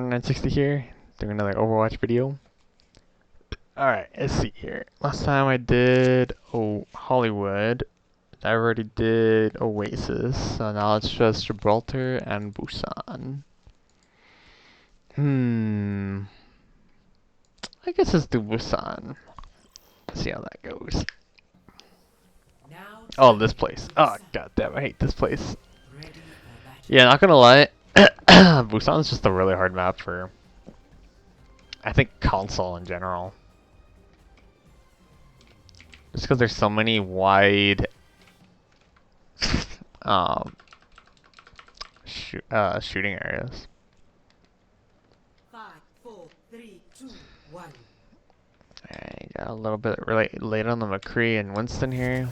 960 here, doing another Overwatch video. Alright, let's see here. Last time I did Hollywood. I already did Oasis, so now it's just Gibraltar and Busan. I guess let's do Busan. Let's see how that goes. Oh, this place. Oh, goddamn, I hate this place. Yeah, not gonna lie. Busan's just a really hard map for, I think, console in general. Just because there's so many wide shooting areas. 5, 4, 3, 2, 1. I got a little bit really late on the McCree and Winston here.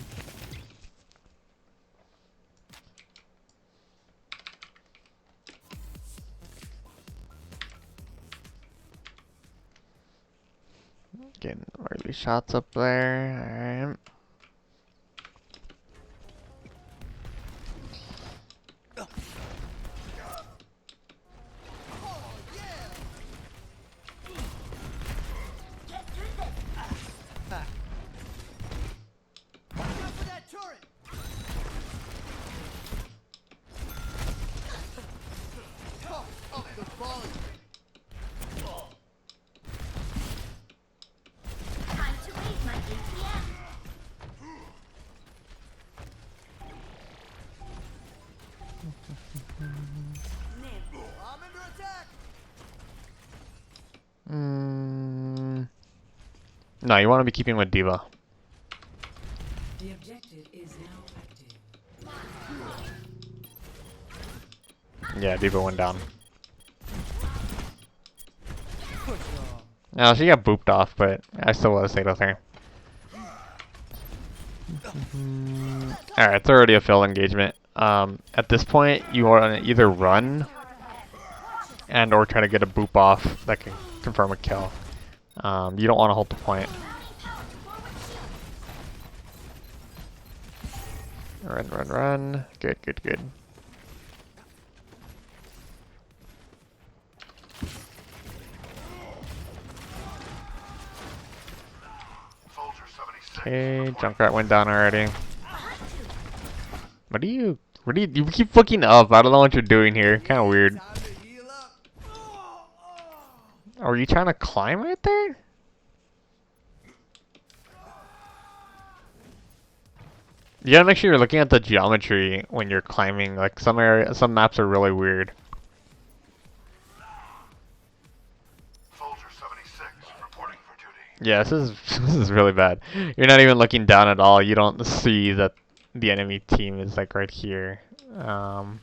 Getting early shots up there. Alright. No, you want to be keeping with Diva. The objective is now active. Yeah, Diva went down. No, she got booped off, but I still want to stay with her. Alright, it's already a failed engagement. At this point, you want to either run and or try to get a boop off that can confirm a kill. You don't want to hold the point. Run, run, run. Good, good, good. Okay, Junkrat went down already. What do you keep looking up? I don't know what you're doing here. Kind of weird. Are you trying to climb right there? You gotta make sure you're looking at the geometry when you're climbing. Like some maps are really weird. Yeah, this is really bad. You're not even looking down at all. You don't see that the enemy team is like right here. You kind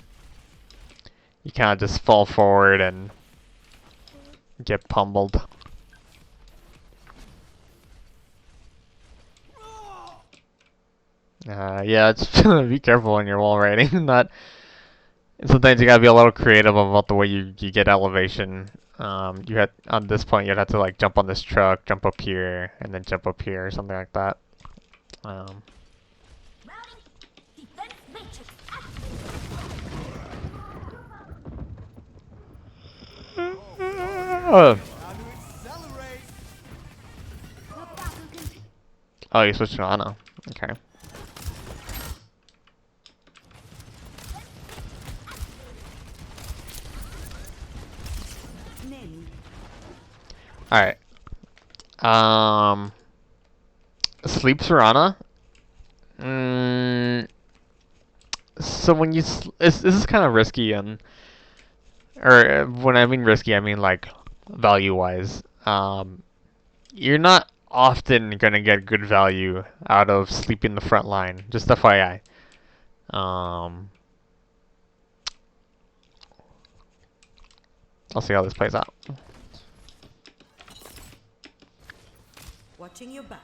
of just fall forward and get pummeled. Yeah, it's be careful when you're wall riding. Not sometimes you gotta be a little creative about the way you get elevation. You had on this point you'd have to like jump on this truck, jump up here, and then jump up here or something like that. Oh, you switched to Ana. Okay. Alright. Sleep Serana. So when you this is kind of risky, or when I mean risky, I mean like value-wise. You're not often gonna get good value out of sleeping the front line. Just FYI. I'll see how this plays out. Watching your back.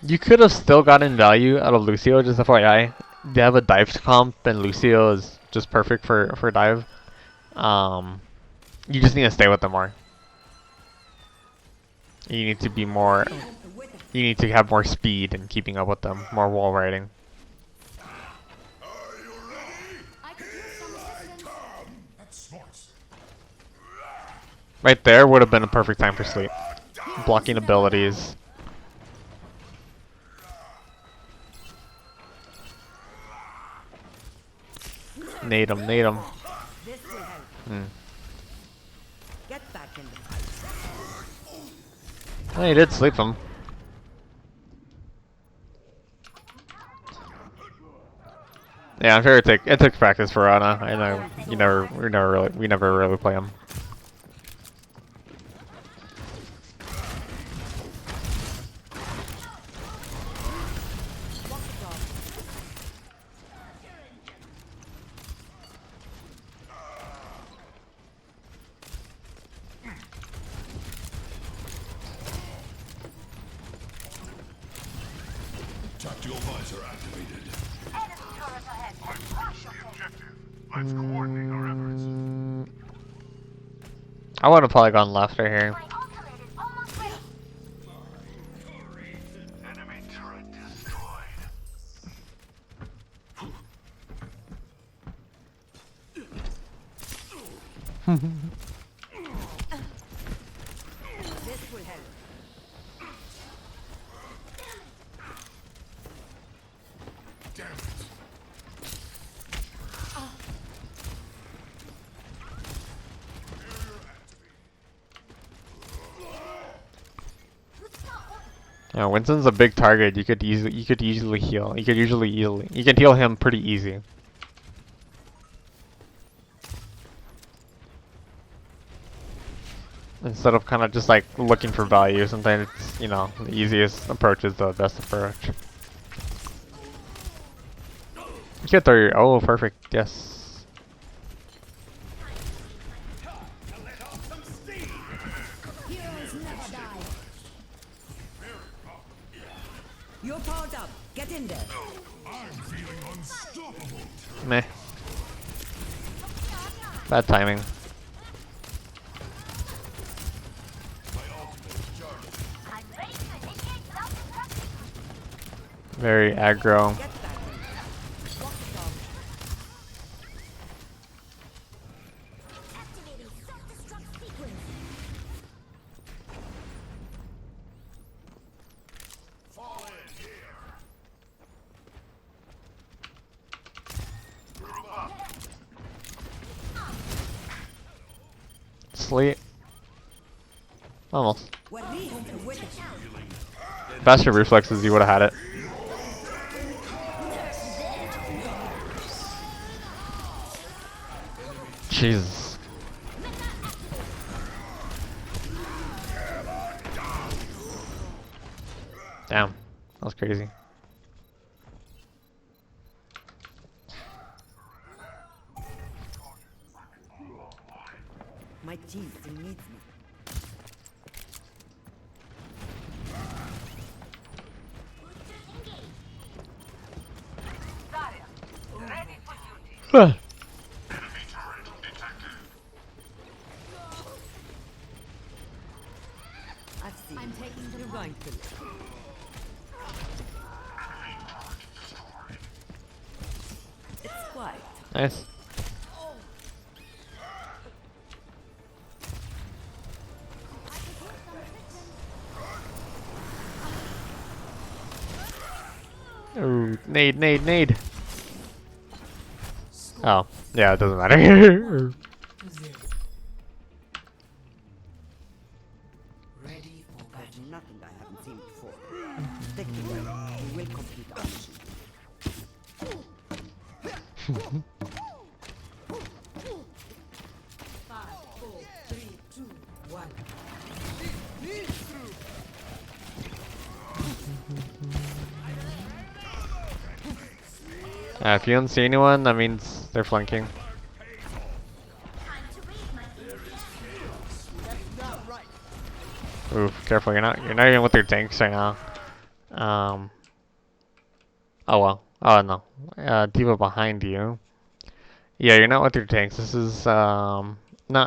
You could have still gotten value out of Lucio, just FYI. They have a dive comp, and Lucio is just perfect for dive. You just need to stay with them more. You need to be more. You need to have more speed in keeping up with them, more wall riding. Right there would have been a perfect time for sleep. Blocking abilities. Nade him, nade him. This will help. Hmm. Get back in the fight. Well, he did sleep him. Yeah, I'm sure it took practice for Ana. I know we never really play him. Tactical visor activated. I would have probably gone left right here. Enemy turret destroyed. This will help. Damn it. Yeah, Winston's a big target. You could easily heal. You can heal him pretty easy. Instead of kind of just like looking for value, sometimes it's, you know, the easiest approach is the best approach. You could throw your, oh, perfect, yes. You're powered up. Get in there. I'm feeling unstoppable. Meh. Bad timing. Very aggro. Get back in. Walk the dog. Activating self-destruct sequence. Fall in here. Group up. Sleep. Almost. We're leaving with it. Faster reflexes, you would have had it. Jesus. Damn. That was crazy. My team still needs me. Huh. Enemy turret detected. I've seen. I'm taking the You're going to live. It's quiet. Nice. Ooh, nade, nade, nade. Oh, yeah, it doesn't matter. To zero. Ready for There's battle. nothing I haven't seen before. Stick together. We will complete our mission. Five, four, three, two, one. If you don't see anyone, that means they're flanking. Oof, careful, you're not even with your tanks right now. Oh well. Oh no. Diva behind you. Yeah, you're not with your tanks. This is not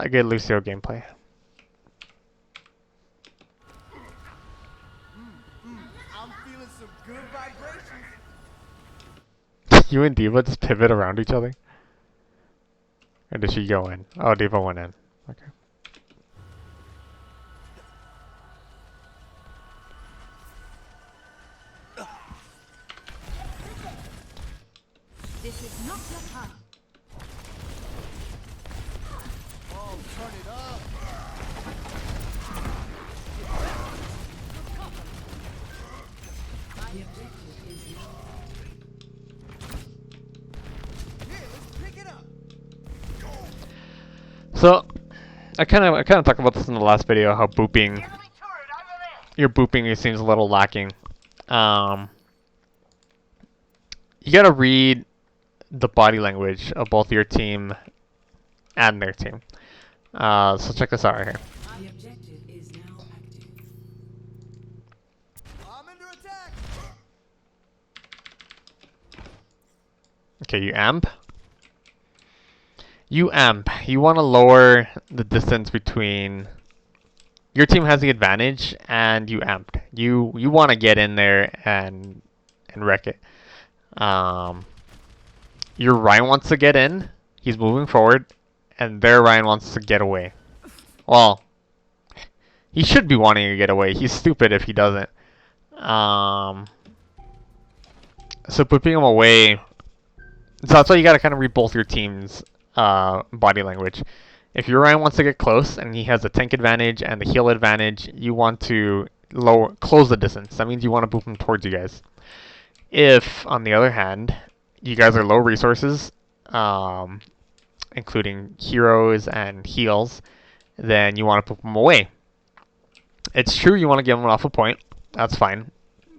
a good Lucio gameplay. I'm feeling some good vibrations. You and Diva just pivot around each other? Or did she go in? Oh, Diva went in. Okay. This is not your time. Oh, turn it up. The objective is now Here, let's pick it up. So I kind of talked about this in the last video, how booping your booping it seems a little lacking. You gotta read the body language of both your team and their team. So check this out right here. the objective is now active. I'm under attack. Okay, you amp. You amp. You want to lower the distance between. Your team has the advantage, and you amped. You want to get in there and wreck it. Your Ryan wants to get in. He's moving forward, and their Ryan wants to get away. Well, he should be wanting to get away. He's stupid if he doesn't. So putting him away. So that's why you gotta kind of read both your teams' body language. If your Ryan wants to get close and he has the tank advantage and the heal advantage, you want to close the distance. That means you want to boop him towards you guys. If, on the other hand, you guys are low resources, including heroes and heals, then you want to boop them away. It's true you want to give them off a point. That's fine.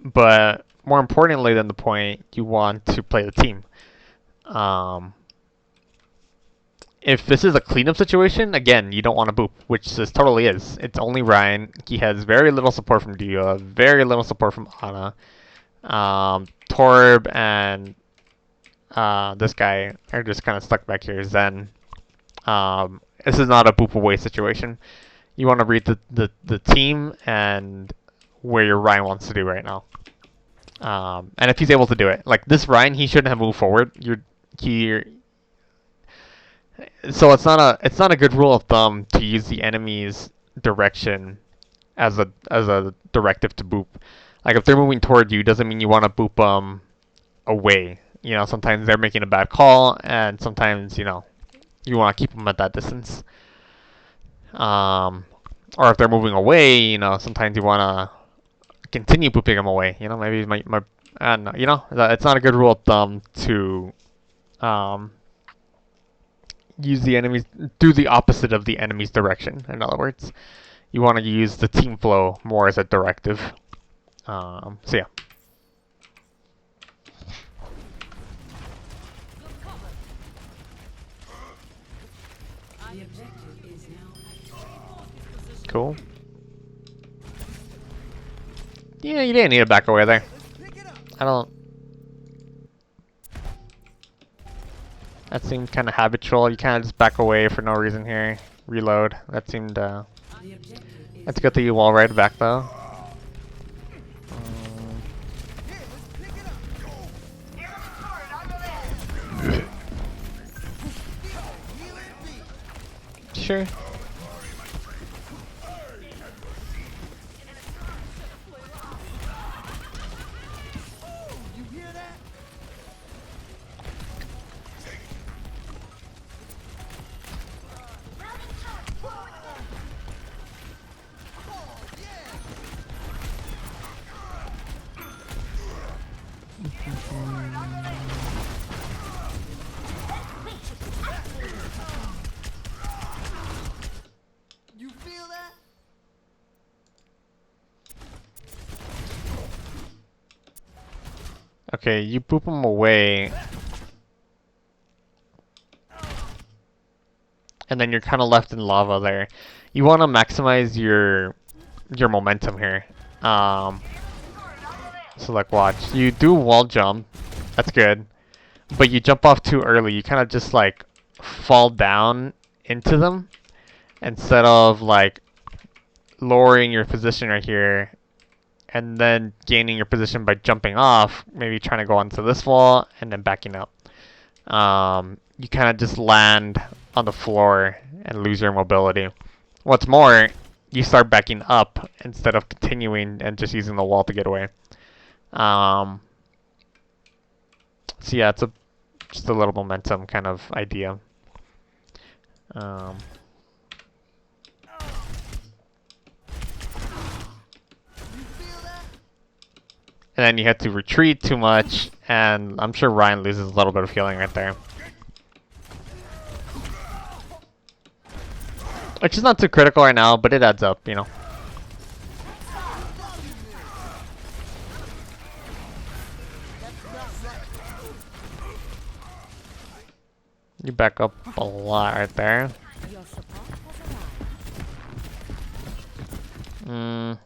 But more importantly than the point, you want to play the team. If this is a cleanup situation, again, you don't want to boop, which this totally is. It's only Ryan. He has very little support from Dio, very little support from Ana. Torb and this guy are just kind of stuck back here, Zen. This is not a boop away situation. You want to read the team and where your Ryan wants to do right now. And if he's able to do it. Like this Ryan, he shouldn't have moved forward. So it's not a good rule of thumb to use the enemy's direction as a directive to boop. Like if they're moving toward you, doesn't mean you want to boop them away. You know, sometimes they're making a bad call, and sometimes you want to keep them at that distance. Or if they're moving away, sometimes you want to continue booping them away. Maybe it's not a good rule of thumb to use the enemies, do the opposite of the enemy's direction. In other words, you want to use the team flow more as a directive. So yeah. The objective is now active. Cool. Yeah, you didn't need to back away there. Let's pick it up. I don't. That seemed kind of habitual. You kind of just back away for no reason here. Reload. That seemed. The objective is That's good that you wall right back though. Here, let's pick it up. Heal it be. Sure. You hear that? Oh, yeah. You feel that? Okay, you boop them away. And then you're kind of left in lava there. You want to maximize your momentum here. So like watch. You do wall jump. That's good. But you jump off too early. You kind of just like fall down into them instead of like lowering your position right here and then gaining your position by jumping off, maybe trying to go onto this wall and then backing up. You kind of just land on the floor and lose your mobility. What's more, you start backing up instead of continuing and just using the wall to get away. So yeah, it's a just a little momentum kind of idea. And then you have to retreat too much, and I'm sure Ryan loses a little bit of healing right there. Which is not too critical right now, but it adds up, you know. You back up a lot right there. Your support has arrived.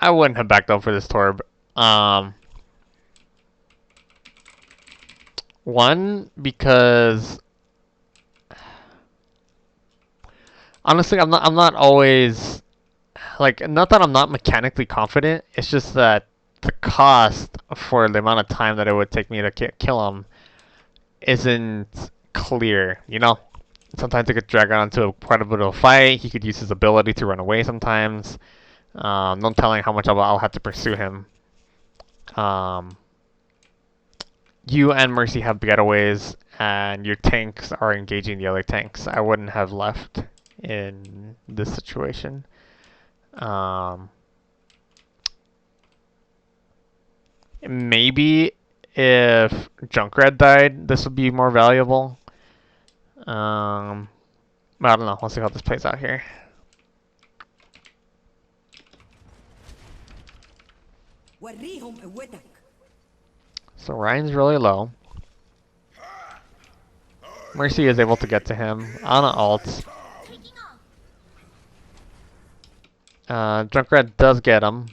I wouldn't have backed up for this Torb. One, because honestly, I'm not always like, not that I'm not mechanically confident. It's just that the cost for the amount of time that it would take me to kill him isn't clear. You know, sometimes it could drag on into quite a bit of a fight. He could use his ability to run away sometimes. No telling how much I'll have to pursue him. You and Mercy have getaways, and your tanks are engaging the other tanks. I wouldn't have left in this situation. Maybe if Junkrat died, this would be more valuable. But I don't know. We'll see how this plays out here. So Ryan's really low. Mercy is able to get to him on an ult. Junkrat does get him.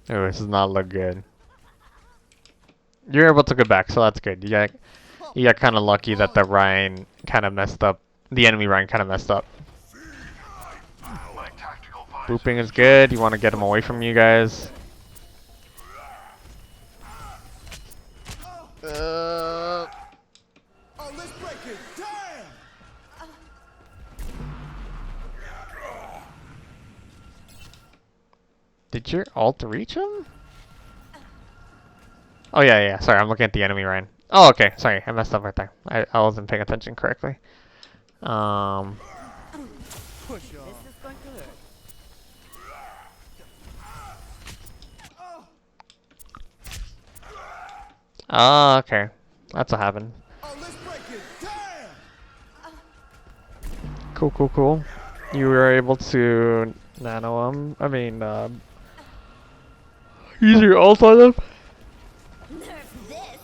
Oh, this does not look good. You're able to go back, so that's good. You got kind of lucky that the Ryan kind of messed up. The enemy Ryan kind of messed up. Booping is good. You want to get him away from you guys. Oh, let's break it. Damn! Did your ult reach him? Oh yeah. Sorry, I'm looking at the enemy Ryan. Oh, okay. Sorry, I messed up right there. I wasn't paying attention correctly. Push on. This is going to hurt. Oh, okay. That's what happened. Oh, let's break it. Damn! Cool. You were able to nano him. I mean, use your ult on him. Nerf this.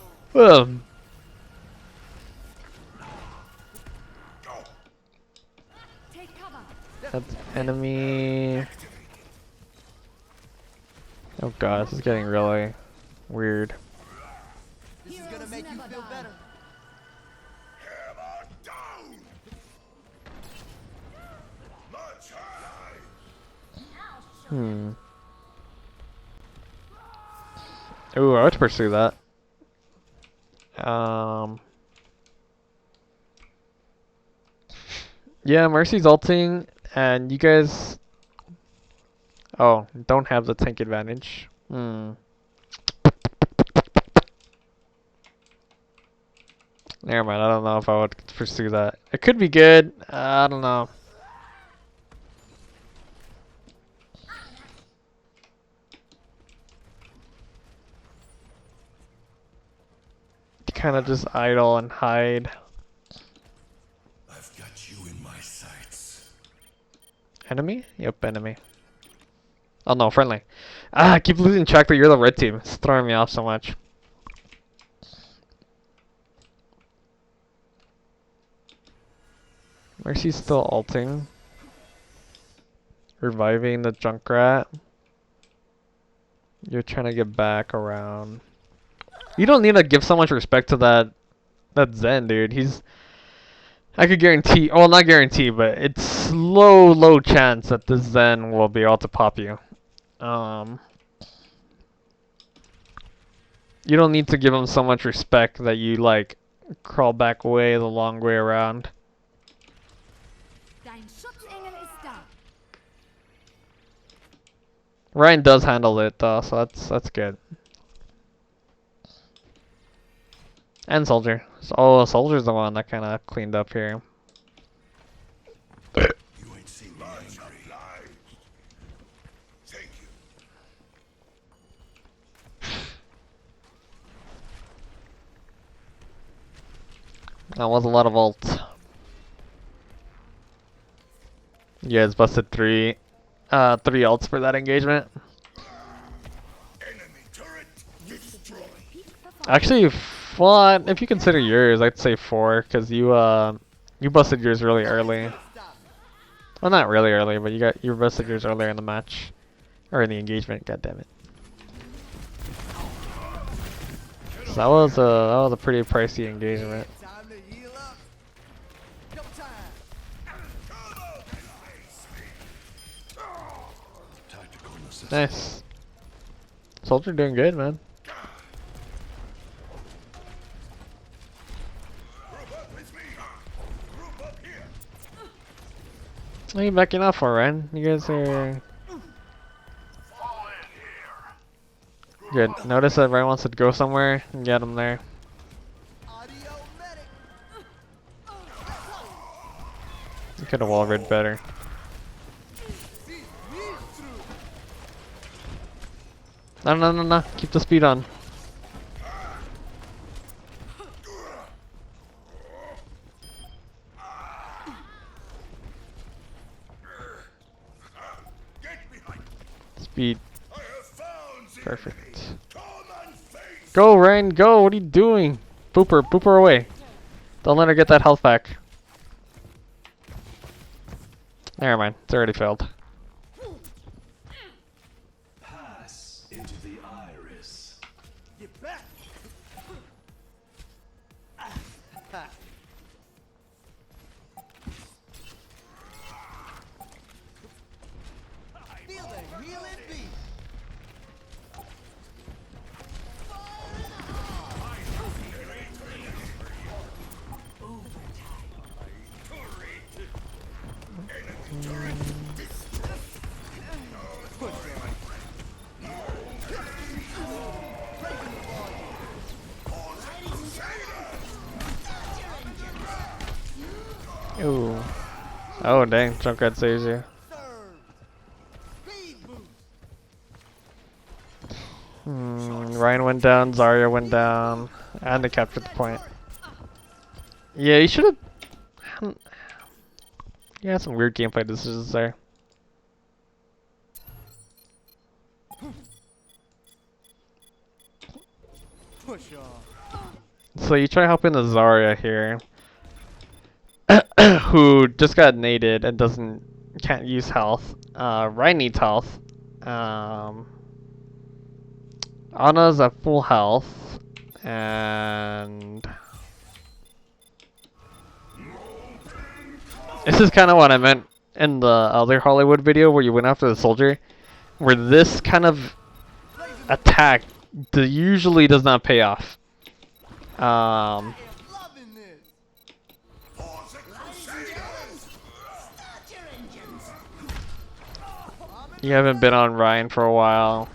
Take cover. That's enemy. Oh god, this is getting really weird. This is gonna make you feel better. Hammer down! Much high! Ooh, I would pursue that. Yeah, Mercy's ulting, and you guys, oh, don't have the tank advantage. Never mind, I don't know if I would pursue that. It could be good, I don't know. Kind of just idle and hide. I've got you in my sights. Enemy? Yep, enemy. Oh no, friendly. I keep losing track that you're the red team. It's throwing me off so much. Mercy's still ulting. Reviving the Junkrat. You're trying to get back around. You don't need to give so much respect to that Zen, dude. I could guarantee, well, not guarantee, but it's low chance that this Zen will be able to pop you. You don't need to give him so much respect that you like crawl back way the long way around. Dein Schutzengel ist da. Ryan does handle it though, so that's good. And Soldier. So, oh, Soldier's the one that kind of cleaned up here. You ain't seen me angry. Thank you. That was a lot of ults. You guys busted three ults for that engagement. Enemy turret destroyed. Actually, well, if you consider yours, I'd say 4, because you busted yours really early. Well, not really early, but you busted yours earlier in the match, or in the engagement. God damn it! So that was a pretty pricey engagement. Time to heal up. No time. Tactical necessity. Nice. Soldier doing good, man. Group up with me. Group up here. What are you backing off for, Ryan? You guys are Fall in here. good. Notice that Ryan wants to go somewhere and get him there. Audio medic. You could have wall rid better. See, me through. No. Keep the speed on. Get behind. Speed. I have found the Perfect. enemy. Come and face. Go, Ryan, go! What are you doing? Boop her away. Don't let her get that health back. Never mind, it's already failed. Pass into the iris. Get back. Feel the healing beat. Ooh. Oh dang, Junkrat saves you. Serve. Speed boost. Ryan went down, Zarya went down, and they captured the point. Yeah, you should have. You had some weird gameplay decisions there. Push on. So you try helping the Zarya here, who just got naded and can't use health. Ryan needs health. Anna's at full health, and this is kind of what I meant in the other Hollywood video where you went after the soldier, where this kind of attack usually does not pay off. Loving this. For the Crusaders. Start your engines. You haven't been on Ryan for a while,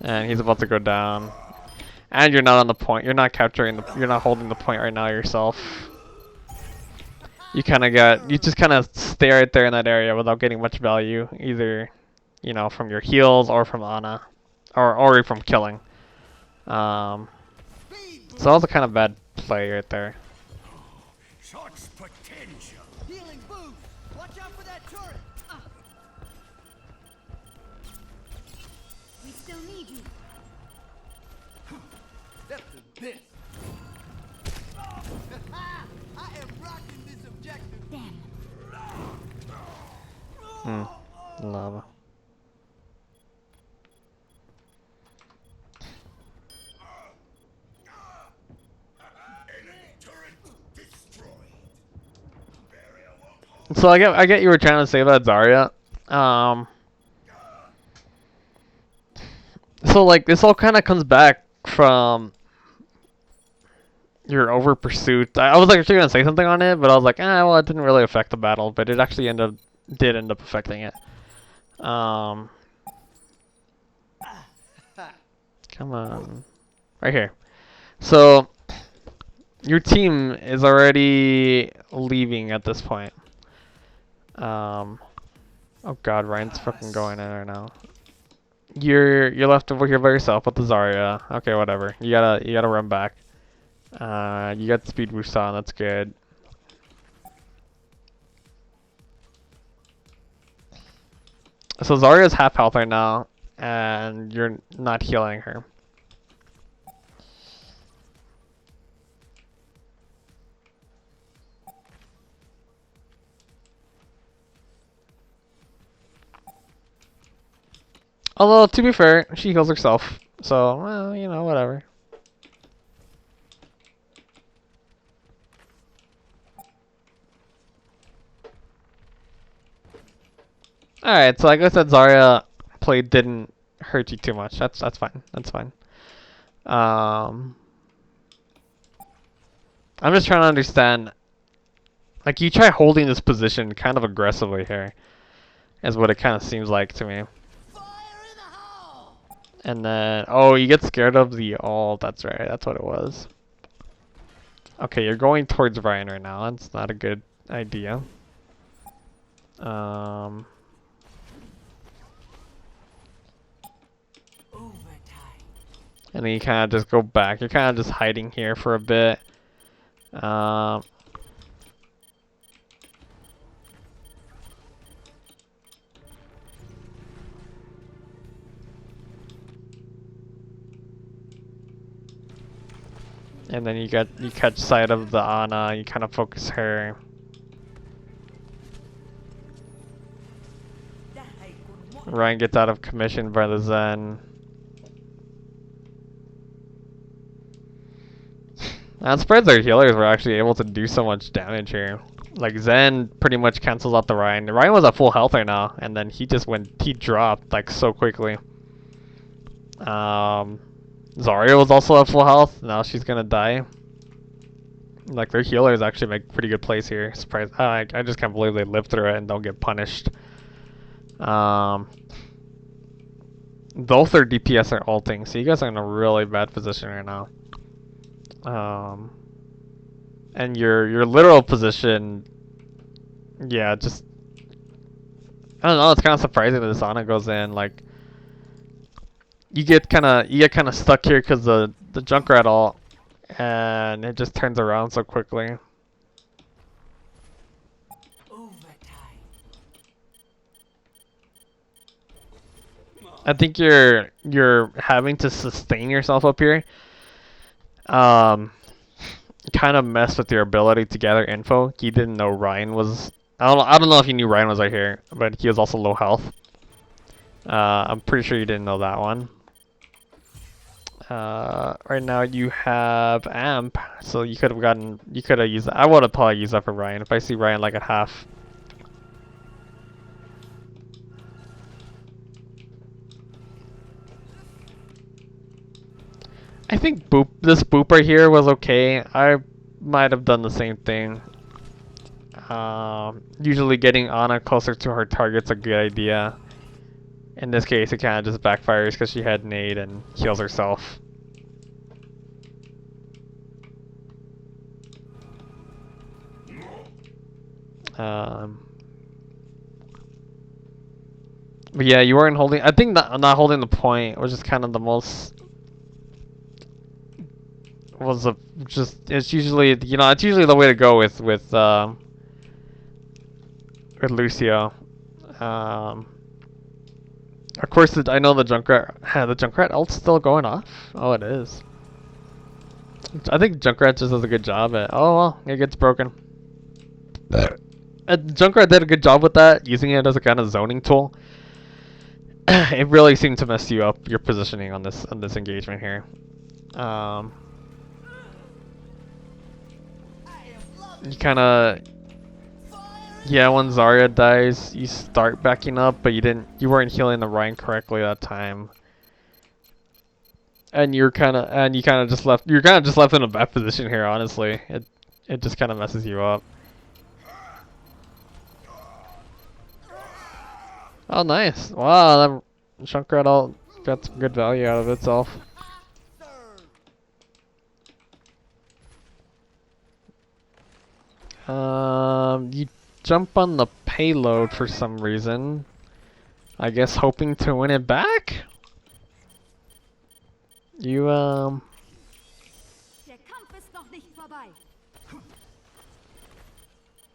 and he's about to go down. And you're not on the point. You're not you're not holding the point right now yourself. You just kind of stay right there in that area without getting much value, either, from your heals or from Ana, or from killing. So that was a kind of bad play right there. Such potential. Healing boost. Watch out for that turret. We still need you. That's the best. I am rocking this objective. Damn. Lava. Enemy turret destroyed. Barrier won't hold. So I get you were trying to save that Zarya. So like this all kind of comes back from your over pursuit. I was actually gonna say something on it, but I was like, well, it didn't really affect the battle, but it actually did end up affecting it. Come on, right here. So your team is already leaving at this point. Oh God, Ryan's fucking going in right now. You're left over here by yourself with the Zarya. Okay, whatever. You gotta run back. You got speed Busan, that's good. So Zarya's half health right now, and you're not healing her. Although, to be fair, she heals herself. So, well, you know, whatever. Alright, so I guess that Zarya play didn't hurt you too much. That's fine. That's fine. I'm just trying to understand. Like, you try holding this position kind of aggressively here, is what it kind of seems like to me. And then, oh, you get scared of the ult. That's right. That's what it was. Okay, you're going towards Ryan right now. That's not a good idea. Overtime. And then you kind of just go back. You're kind of just hiding here for a bit. And then you catch sight of the Ana. You kind of focus her. Ryan gets out of commission by the Zen. I'm surprised their healers were actually able to do so much damage here. Like, Zen pretty much cancels out the Ryan. Ryan was at full health right now, and then he dropped like so quickly. Zarya was also at full health. Now she's gonna die. Like, their healers actually make pretty good plays here. Surprised. I just can't believe they lived through it and don't get punished. Both their DPS are ulting, so you guys are in a really bad position right now. And your literal position, yeah, just I don't know. It's kind of surprising that this Ana goes in. Like, you get kind of stuck here because the Junkrat ult, and it just turns around so quickly. I think you're having to sustain yourself up here. Kind of mess with your ability to gather info. He didn't know Ryan was. I don't know if he knew Ryan was right here, but he was also low health. I'm pretty sure you didn't know that one. Right now you have Amp, so you could have used that. I would have probably used that for Ryan if I see Ryan like at half. I think this boop right here was okay. I might have done the same thing. Usually getting Ana closer to her target's a good idea. In this case, it kind of just backfires because she had nade and heals herself. But yeah, you weren't holding. I think not holding the point was just kind of the most. It's usually it's usually the way to go with Lucio. Of course, I know the Junkrat ult's still going off. Oh, it is. I think Junkrat just does a good job at. Oh well, it gets broken. Junkrat did a good job with that, using it as a kind of zoning tool. It really seemed to mess you up, your positioning on this engagement here. You kind of, yeah, when Zarya dies, you start backing up, but you weren't healing the Ryan correctly that time. and you kind of just left. You're kind of just left in a bad position here. Honestly, it just kind of messes you up. Oh, nice! Wow, that Junkrat all got some good value out of itself. You jump on the payload for some reason. I guess hoping to win it back. You Der Kampf ist noch nicht vorbei.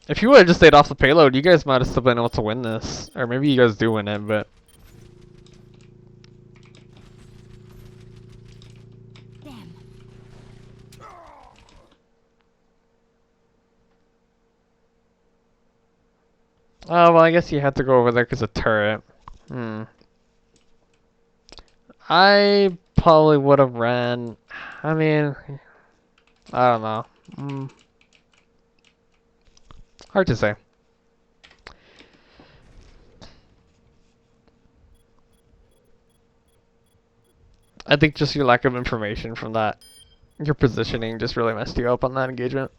If you would have just stayed off the payload, you guys might have still been able to win this, or maybe you guys do win it, but. Damn. Oh, well, I guess you had to go over there because of turret. I probably would have ran. I mean, I don't know. Hard to say. I think just your lack of information from that, your positioning just really messed you up on that engagement.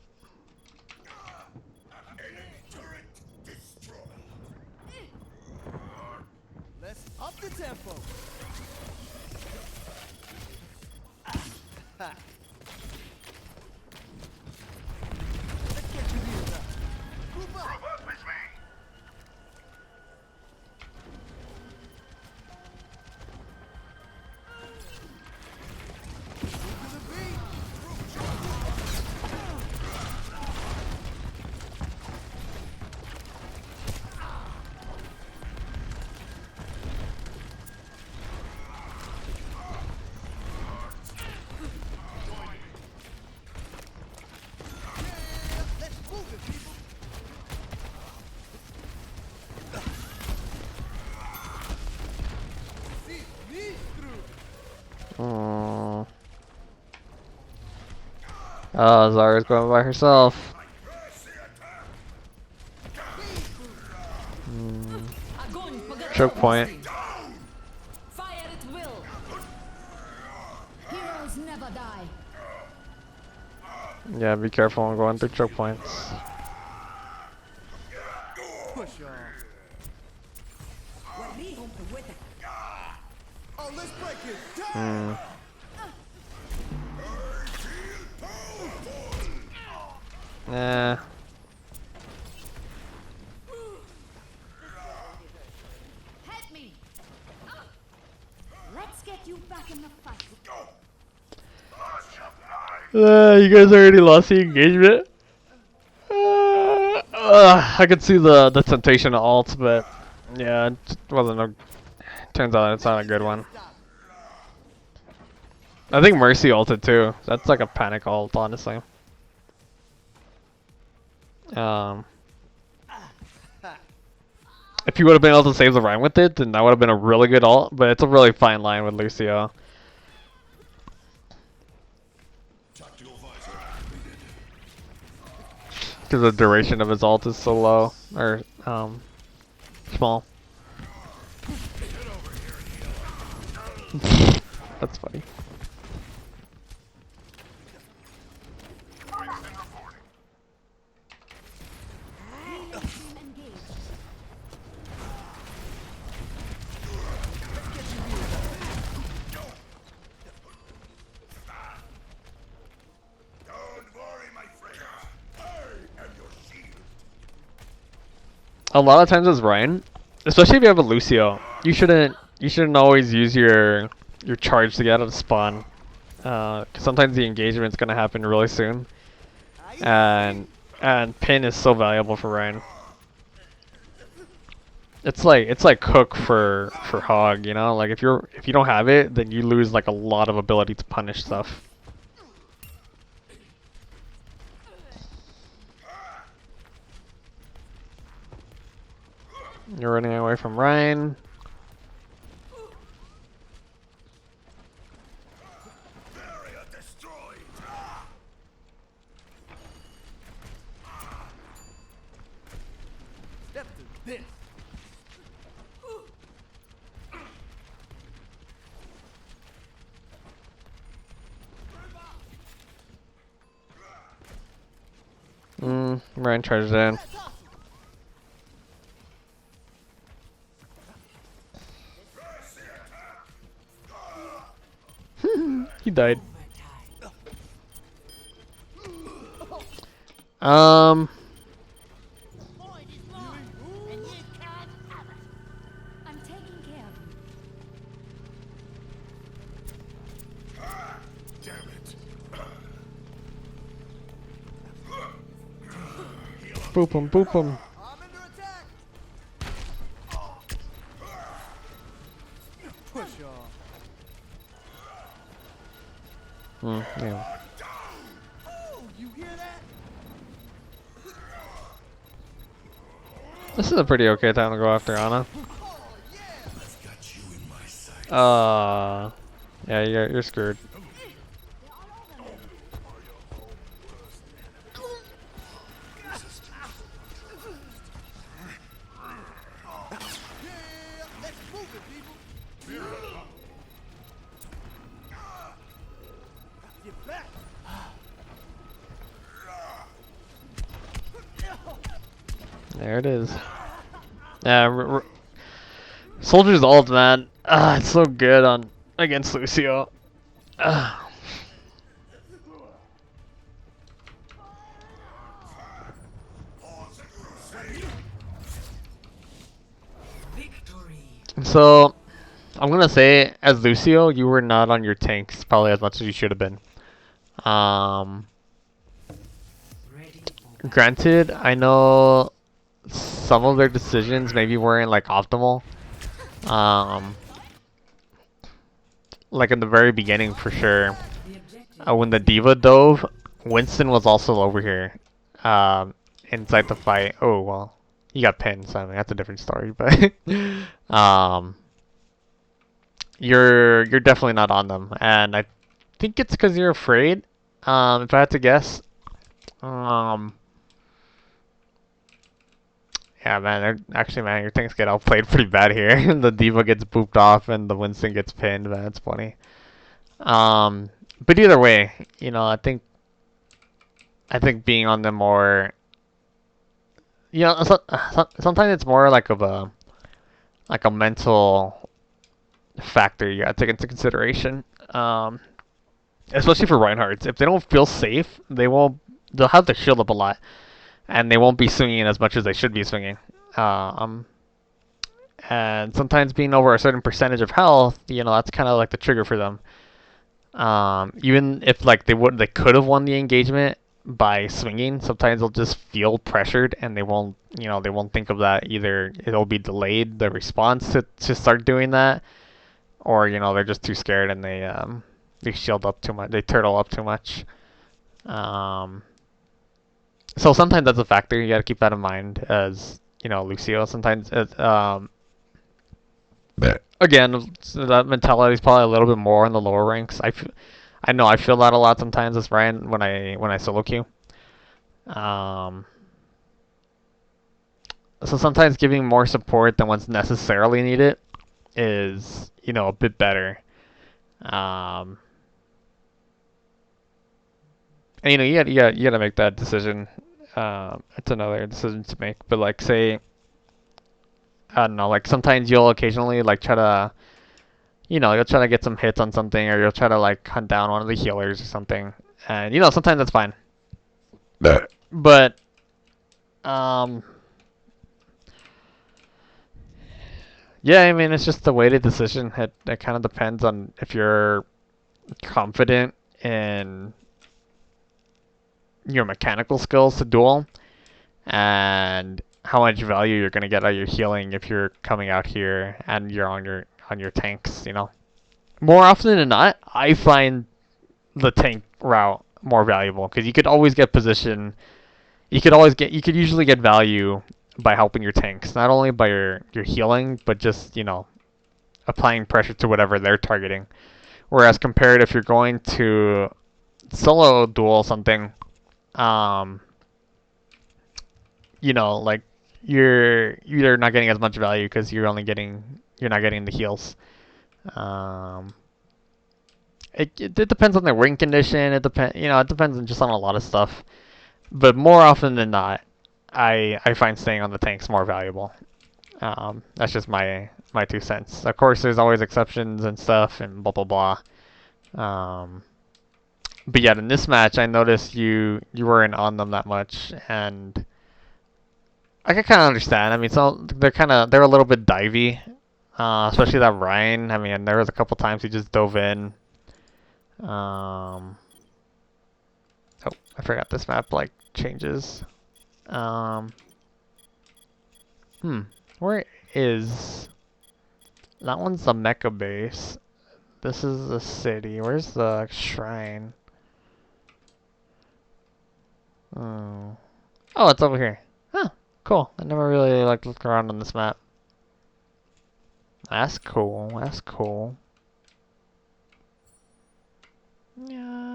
Let's up the tempo. Let's get you healed up. Group up. Group up with me. To the beat. Let's move it, people. See me through. Oh, Zara's going by herself. Choke point. Fire at will. Heroes never die. Yeah, be careful when going through choke points. Push on. Oh, let's break it down. Nah. Help me. Let's get you back in the fight. You guys already lost the engagement. I could see the temptation to ult, but yeah, it just wasn't a. Turns out it's not a good one. I think Mercy ulted too. That's like a panic ult, honestly. If you would have been able to save the Rhyme with it, then that would have been a really good ult. But it's a really fine line with Lucio. Because the duration of his ult is so low, or small. That's funny. Don't worry, my friend. I am your shield. A lot of times as Ryan, especially if you have a Lucio, you shouldn't always use your charge to get out of spawn. 'Cause sometimes the engagement's gonna happen really soon, and pin is so valuable for Ryan. It's like Hook for Hog, you know. Like if you don't have it, then you lose like a lot of ability to punish stuff. You're running away from Ryan. Barrier destroyed. Step to this. Ryan charges in. He died. Um, I'm taking care of you. Damn it. boop him, boop him. I'm under attack. Push off. Yeah. Oh, you hear that? This is a pretty okay time to go after Ana. Oh, yeah. I've got you in my sight. Yeah, you're screwed. Yeah, let's move it, people. Get back. There it is. Yeah, Soldier's ult, man. It's so good on against Lucio. So, I'm gonna say, as Lucio, you were not on your tanks probably as much as you should have been. Granted, I know some of their decisions maybe weren't like optimal. Like in the very beginning for sure. When the Diva dove, Winston was also over here. Inside the fight. Oh well, he got pinned, so I mean that's a different story. But you're definitely not on them, and I think it's because you're afraid. If I had to guess. Yeah, man. Actually, man, your things get outplayed pretty bad here. The Diva gets booped off, and the Winston gets pinned. Man, that's funny. But either way, you know, I think being on them more, you know, sometimes it's more like of a mental factor you gotta take into consideration. Especially for Reinhardts, if they don't feel safe, they'll have to shield up a lot, and they won't be swinging as much as they should be swinging. And sometimes being over a certain percentage of health, you know, that's kind of like the trigger for them. Even if like they could have won the engagement by swinging, sometimes they'll just feel pressured and they won't, you know, they won't think of that either. It'll be delayed the response to start doing that, or you know they're just too scared and they shield up too much, they turtle up too much. So sometimes that's a factor. You got to keep that in mind as you know Lucio. Sometimes again, that mentality is probably a little bit more in the lower ranks. I know I feel that a lot sometimes as Ryan when I solo queue. So sometimes giving more support than what's necessarily needed is, you know, a bit better. And you know, you gotta make that decision. It's another decision to make. But like, say, I don't know, like sometimes you'll occasionally like try to, you know, you'll try to get some hits on something, or you'll try to like hunt down one of the healers or something, and you know, sometimes that's fine. But yeah, I mean, it's just a weighted decision. It kind of depends on if you're confident in your mechanical skills to duel, and how much value you're gonna get out of your healing if you're coming out here and you're on your tanks. You know, more often than not, I find the tank route more valuable because you could always get position. You could usually get value by helping your tanks, not only by your healing, but just, you know, applying pressure to whatever they're targeting. Whereas compared if you're going to solo duel something, you know, like you're not getting as much value because you're not getting the heals. It depends on the ring condition. It depends on just on a lot of stuff. But more often than not, I find staying on the tanks more valuable. That's just my 2 cents. Of course, there's always exceptions and stuff and blah blah blah. But yeah, in this match, I noticed you weren't on them that much, and I can kind of understand. I mean, so they're a little bit divey, especially that Ryan. I mean, there was a couple times he just dove in. Oh, I forgot this map like changes. Um, where is that one's the mecha base. This is the city. Where's the shrine? Oh, oh, it's over here. Huh, cool. I never really like looked around on this map. That's cool. That's cool. Yeah.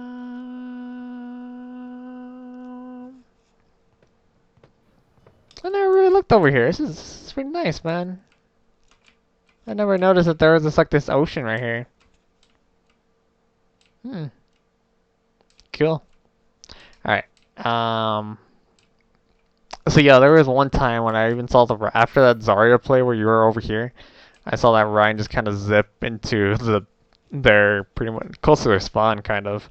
I never really looked over here. This is pretty nice, man. I never noticed that there was just like this ocean right here. Cool. Alright. So yeah, there was one time when I even saw after that Zarya play where you were over here, I saw that Ryan just kind of zip into their pretty much close to their spawn, kind of.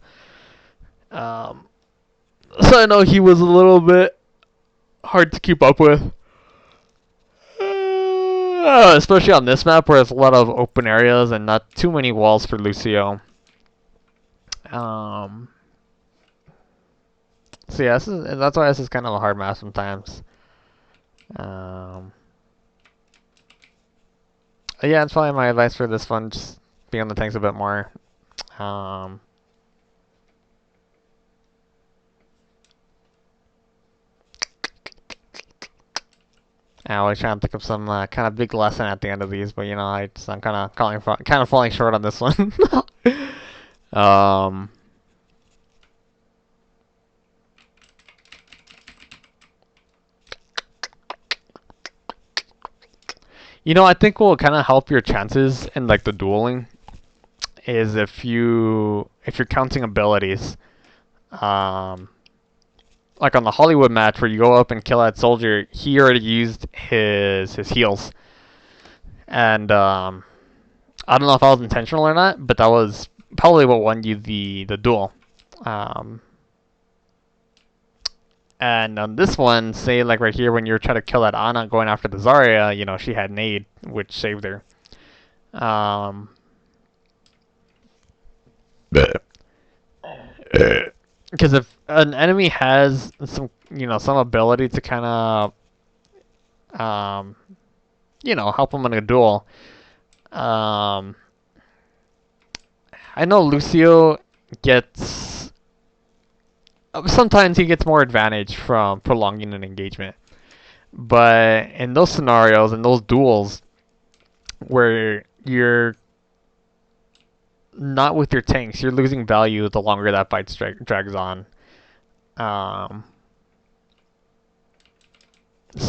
So I know he was a little bit hard to keep up with. Especially on this map where there's a lot of open areas and not too many walls for Lucio. So yeah, that's why this is kind of a hard map sometimes. Yeah, it's probably my advice for this one. Just be on the tanks a bit more. I always try and think of some kind of big lesson at the end of these, but you know, I'm kind of falling short on this one. You know, I think what will kind of help your chances in like the dueling is if you're counting abilities. Like on the Hollywood match where you go up and kill that soldier, he already used his heals, and I don't know if that was intentional or not, but that was probably what won you the duel. And on this one, say like right here when you're trying to kill that Ana going after the Zarya, you know, she had nade, which saved her. Because if an enemy has some ability to kind of help them in a duel, I know Lucio gets sometimes he gets more advantage from prolonging an engagement, but in those scenarios, in those duels where you're not with your tanks, you're losing value the longer that fight drags on. So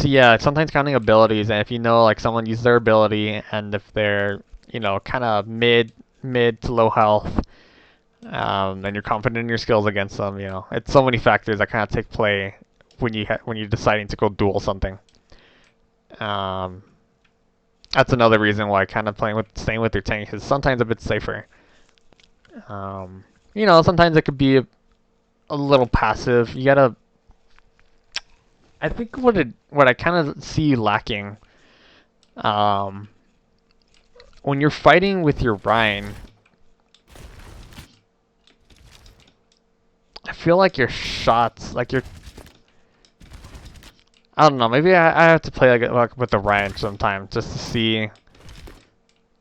yeah, sometimes counting abilities, and if you know like someone uses their ability, and if they're kind of mid to low health, and you're confident in your skills against them, it's so many factors that kind of take play when you're deciding to go duel something. That's another reason why kind of staying with your tank is sometimes a bit safer. Sometimes it could be a little passive. You gotta. I think what I kind of see lacking, when you're fighting with your Rhine, I feel like your shots, like your. I don't know. Maybe I have to play like with the Rhine sometime just to see,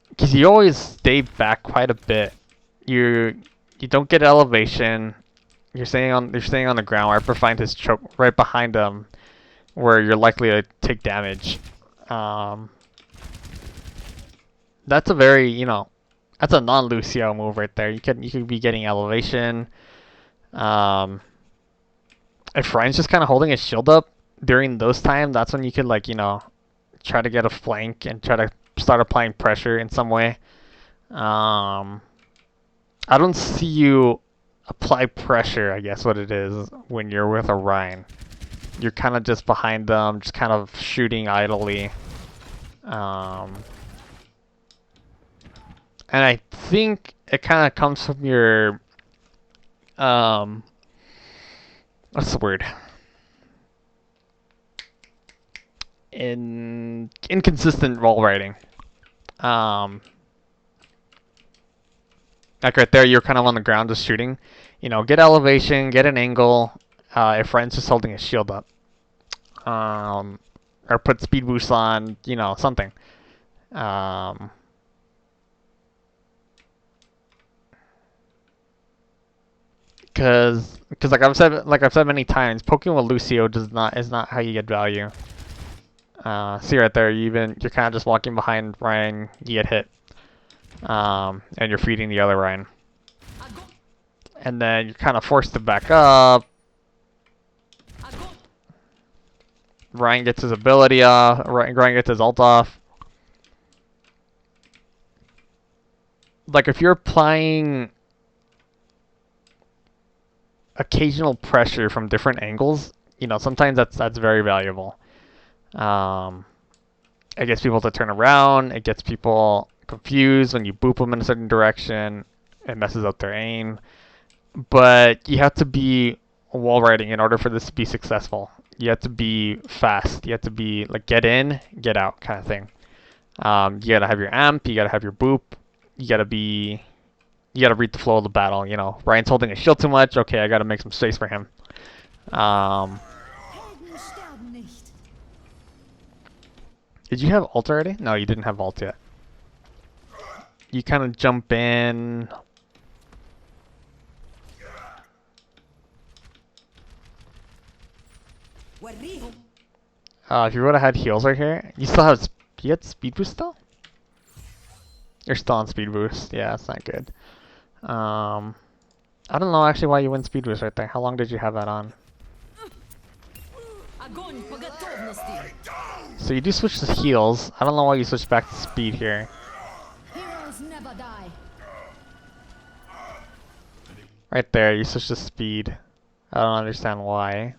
because you always stay back quite a bit. You don't get elevation. You're staying on the ground right behind him, where you're likely to take damage. That's a very that's a non-Lucio move right there. You could be getting elevation. If Ryan's just kind of holding his shield up during those times, that's when you could try to get a flank and try to start applying pressure in some way. I don't see you apply pressure, I guess what it is, when you're with a Rhine. You're kind of just behind them, just kind of shooting idly. And I think it kind of comes from your, what's the word? Inconsistent wall riding. Like right there, you're kind of on the ground just shooting. You know, get elevation, get an angle. If Ryan's just holding his shield up. Or put speed boost on, you know, something. Because like I've said many times, poking with Lucio is not how you get value. See right there, you're kind of just walking behind Ryan, you get hit, and you're feeding the other Ryan, and then you're kind of forced to back up. Ryan gets his ability off. Ryan gets his ult off. Like if you're applying occasional pressure from different angles, you know, sometimes that's very valuable. It gets people to turn around. It gets people confused when you boop them in a certain direction. It messes up their aim. But you have to be wall riding in order for this to be successful. You have to be fast. You have to be like get in, get out kind of thing. You gotta have your amp. You gotta have your boop. You gotta read the flow of the battle. You know, Ryan's holding his shield too much. Okay, I gotta make some space for him. Did you have ult already? No, you didn't have ult yet. You kind of jump in. If you would have had heals right here, you still have. You had speed boost still? You're still on speed boost. Yeah, that's not good. I don't know actually why you went speed boost right there. How long did you have that on? So you do switch to heals. I don't know why you switched back to speed here. Heroes never die. Right there, you switched to speed. I don't understand why.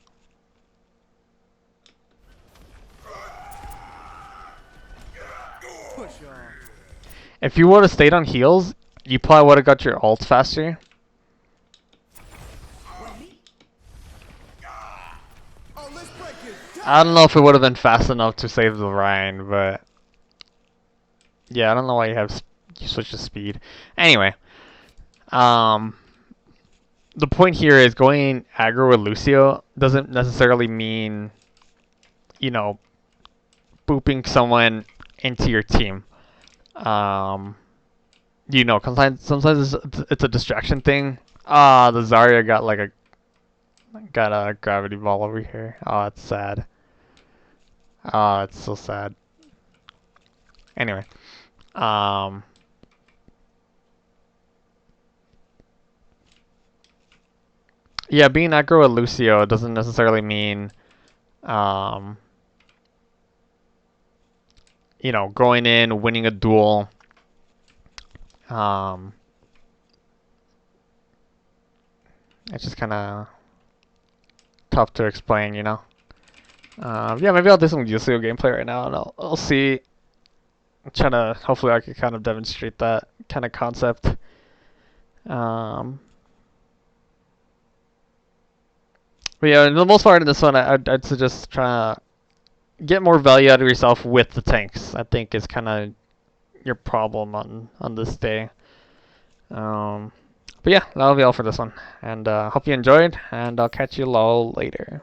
If you would have stayed on heals, you probably would have got your ult faster. I don't know if it would have been fast enough to save the Rhine, but yeah, I don't know why you switched to speed. Anyway, the point here is going aggro with Lucio doesn't necessarily mean, you know, booping someone into your team. You know, sometimes it's a distraction thing. Ah, the Zarya got a gravity ball over here. Oh, it's sad. Oh, it's so sad. Anyway, yeah, being aggro with Lucio doesn't necessarily mean, you know, going in, winning a duel. It's just kind of tough to explain, you know. Yeah, maybe I'll do some Lucio gameplay right now, and I'll see. I'm trying to, hopefully I can kind of demonstrate that kind of concept. But yeah, in the most part in this one, I'd suggest trying to get more value out of yourself with the tanks. I think is kind of your problem on this day. But yeah, that'll be all for this one. And hope you enjoyed, and I'll catch you all later.